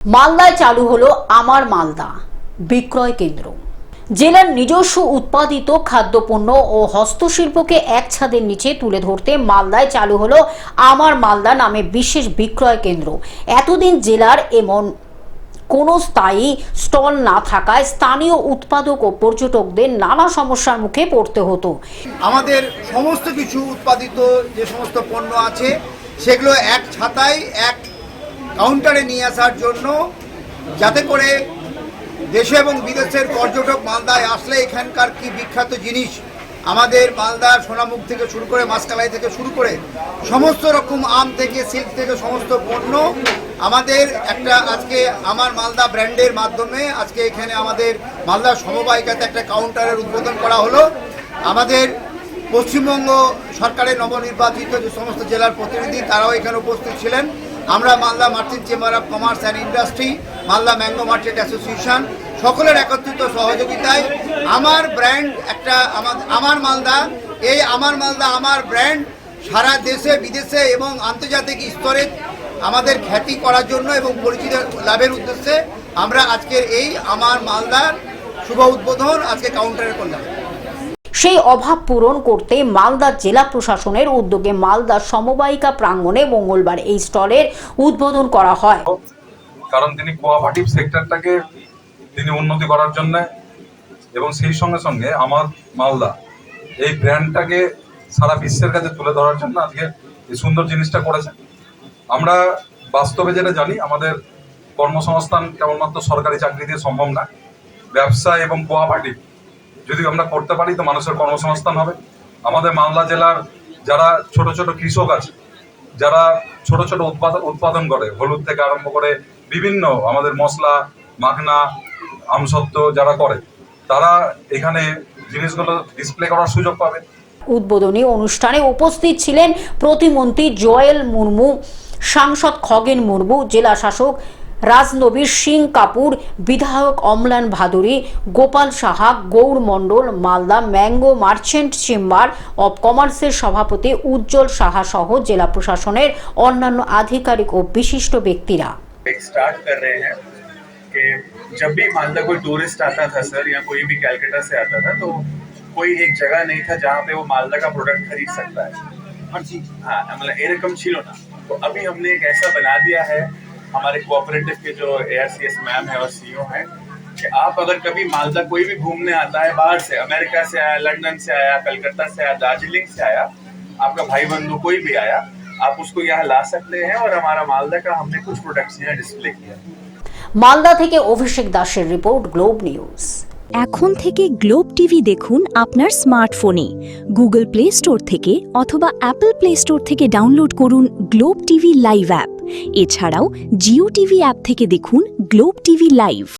মালদায় চালু হলো আমার মালদা বিক্রয় কেন্দ্র। জেলার নিজস্ব উৎপাদিত খাদ্যপণ্য ও হস্তশিল্পকে এক ছাদের নিচে তুলে ধরতে মালদায় চালু হলো আমার মালদা নামে বিশেষ বিক্রয় কেন্দ্র। এতদিন জেলার এমন কোনো স্থায়ী স্টল না থাকায় স্থানীয় উৎপাদক ও পর্যটকদের নানা সমস্যার মুখে পড়তে হতো। আমাদের সমস্ত কিছু উৎপাদিত যে সমস্ত পণ্য আছে সেগুলো এক ছাতায় এক কাউন্টারে নিয়ে আসার জন্য, যাতে করে দেশে এবং বিদেশের পর্যটক মালদায় আসলে এখানকার কি বিখ্যাত জিনিস, আমাদের মালদার সোনামুখ থেকে শুরু করে মাসকালাই থেকে শুরু করে সমস্ত রকম আম থেকে সিল্ক থেকে সমস্ত পণ্য আমাদের একটা আজকে আমার মালদা ব্র্যান্ডের মাধ্যমে আজকে এখানে আমাদের মালদা সমবায়িকাতে একটা কাউন্টারের উদ্বোধন করা হলো। আমাদের পশ্চিমবঙ্গ সরকারের নবনির্বাচিত যে সমস্ত জেলার প্রতিনিধি তারাও এখানে উপস্থিত ছিলেন। আমরা Malda merchant chamber of commerce and industry, Malda mango merchant association সকলের একত্রিত সহযোগিতায় আমার ব্র্যান্ড একটা আমার মালদা, এই আমার মালদা আমার ব্র্যান্ড সারা দেশে বিদেশে এবং আন্তর্জাতিক স্তরে আমাদের খ্যাতি করার জন্য এবং পরিচিতি লাভের উদ্দেশ্যে আমরা আজকের এই আমার মালদার শুভ উদ্বোধন আজকে কাউন্টারে করলাম। সেই অভাব পূরণ করতে মালদা জেলা প্রশাসনের উদ্যোগে মালদা সমবায়িকা প্রাঙ্গণে মঙ্গলবার এই স্টলের উদ্বোধন করা হয়। কারণ তিনি কোঅপারেটিভ সেক্টরটাকে তিনি উন্নতি করার জন্য এবং সেই সঙ্গে সঙ্গে আমার মালদা এই ব্র্যান্ডটাকে সারা বিশ্বের কাছে তুলে ধরার জন্য আজকে এই সুন্দর জিনিসটা করেছে। আমরা বাস্তবে যেটা জানি, আমাদের কর্মসংস্থান কেবলমাত্র সরকারি চাকরি দিয়ে সম্ভব না। ব্যবসা এবং কোঅপারেটিভ যদি আমরা করতে পারি তো মানুষের কর্মসংস্থান হবে। আমাদের মালদা জেলার যারা ছোট ছোট কৃষক আছে, যারা ছোট ছোট উৎপাদন করে, হলুদ থেকে আরম্ভ করে বিভিন্ন আমাদের মশলা মাখনা আমসত্ত্ব যারা করে, তারা এখানে জিনিসগুলো ডিসপ্লে করার সুযোগ পাবে। উদ্বোধনী অনুষ্ঠানে উপস্থিত ছিলেন প্রতিমন্ত্রী জয়েল মুর্মু, সাংসদ খগেন মুর্মু, জেলা শাসক রাজনবীর সিং কাপুর, বিধায়ক Amlan Bhaduri, Gopal Saha, Gour Mondal, Malda mango merchant chamber of কমার্সের সভাপতি উজ্জ্বল সাহা সহ জেলা প্রশাসনের অন্যান্য আধিকারিক ও বিশিষ্ট ব্যক্তিরা। स्टार्ट कर रहे हैं कि जब भी मालदा कोई टूरिस्ट आता था सर, या कोई भी कैलकाटा से आता था, तो कोई एक जगह नहीं था जहाँ पे वो मालदा का प्रोडक्ट खरीद सकता है। हाँ, मतलब एरकम छिलो ना। तो अभी हमने एक ऐसा बना दिया है, हमारे कोऑपरेटिव के जो ARCS मैम है और CEO हैं, कि आप अगर कभी मालदा कोई भी घूमने आता है बाहर से, अमेरिका से आया, लंदन से आया, कलकत्ता से आया, दार्जिलिंग से आया, आपका भाई बंधु कोई भी आया, आप उसको यहाँ ला सकते हैं। और हमारा मालदा का हमने कुछ प्रोडक्ट्स यहाँ डिस्प्ले किया। মালদা থেকে অভিষেক দাসের রিপোর্ট, গ্লোব নিউজ। এখন থেকে গ্লোব টিভি দেখুন আপনার স্মার্টফোনে। গুগল প্লে স্টোর থেকে অথবা অ্যাপল প্লে স্টোর থেকে ডাউনলোড করুন গ্লোব টিভি লাইভ অ্যাপ। এছাড়াও জিও টিভি অ্যাপ থেকে দেখুন গ্লোব টিভি লাইভ।